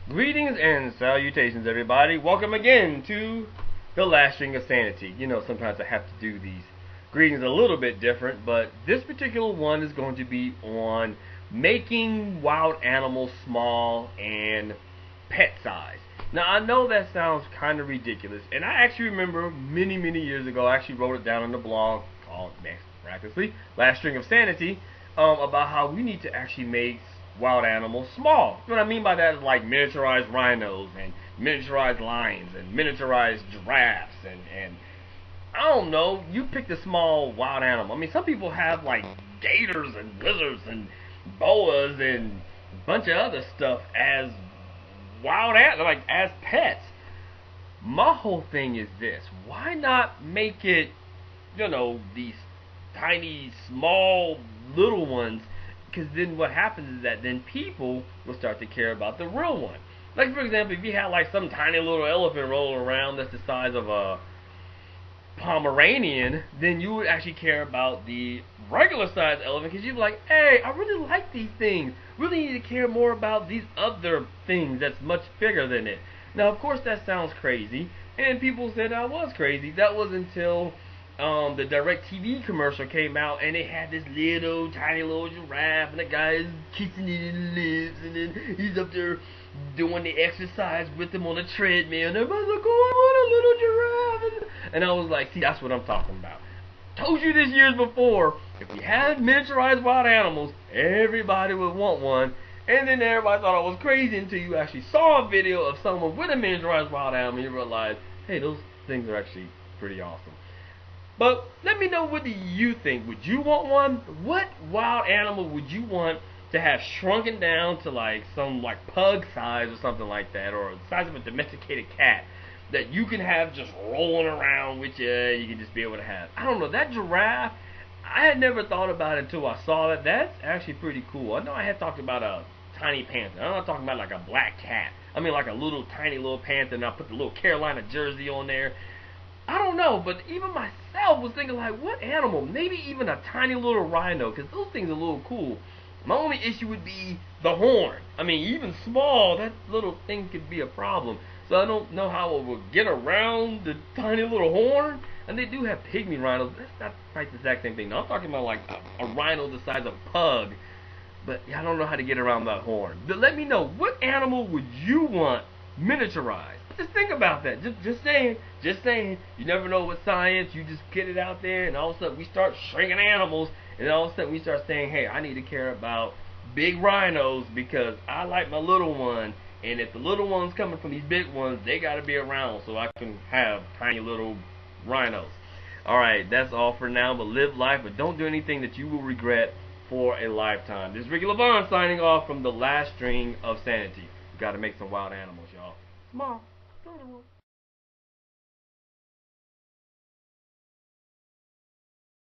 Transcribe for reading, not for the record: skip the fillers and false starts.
Greetings and salutations, everybody. Welcome again to the last string of Sanity. You know, sometimes I have to do these greetings a little bit different, but this particular one is going to be on making wild animals small and pet size. Now, I know that sounds kind of ridiculous, and I actually remember many years ago, I actually wrote it down on the blog called, miraculously, Last String of Sanity, about how we need to actually make wild animals small. What I mean by that is like miniaturized rhinos and miniaturized lions and miniaturized giraffes and I don't know, you pick the small wild animal. I mean, some people have like gators and lizards and boas and a bunch of other stuff as wild animals, like as pets. My whole thing is this: why not make it, these tiny, small, little ones? Because then what happens is that then people will start to care about the real one. Like, for example, if you had like some tiny little elephant rolling around that's the size of a Pomeranian, then you would actually care about the regular size elephant, because you'd be like, hey, I really like these things. Really need to care more about these other things that's much bigger than it. Now, of course, that sounds crazy, and people said I was crazy. That was until the direct TV commercial came out, and they had this tiny little giraffe, and the guy is kissing it in the lips, and then he's up there doing the exercise with him on a treadmill, and everybody's like, oh, I want a little giraffe, and I was like, see, that's what I'm talking about. Told you this years before, if you had miniaturized wild animals, everybody would want one, and then everybody thought I was crazy until you actually saw a video of someone with a miniaturized wild animal, and you realize, hey, those things are actually pretty awesome. But let me know, what do you think? Would you want one? What wild animal would you want to have shrunken down to like some like pug size or something like that, or the size of a domesticated cat that you can have just rolling around with you? You can just be able to have. I don't know, that giraffe, I had never thought about it until I saw it. That's actually pretty cool. I know I had talked about a tiny panther. I'm not talking about like a black cat. I mean like a little tiny little panther, and I put the little Carolina jersey on there. I don't know, but even myself was thinking like, what animal? Maybe even a tiny little rhino, because those things are a little cool. My only issue would be the horn. I mean, even small, that little thing could be a problem. So I don't know how it would get around the tiny little horn. And they do have pygmy rhinos. That's not quite the exact same thing. No, I'm talking about like a rhino the size of a pug. But I don't know how to get around that horn. But let me know, what animal would you want miniaturized? Just think about that. Just saying. Just saying. You never know with science. You just get it out there, and all of a sudden we start shrinking animals, and all of a sudden we start saying, hey, I need to care about big rhinos because I like my little one, and if the little one's coming from these big ones, they got to be around so I can have tiny little rhinos. Alright, that's all for now, but live life, but don't do anything that you will regret for a lifetime. This is Ricky LeVon signing off from the last string of Sanity. We got to make some wild animals, y'all. Small. Little.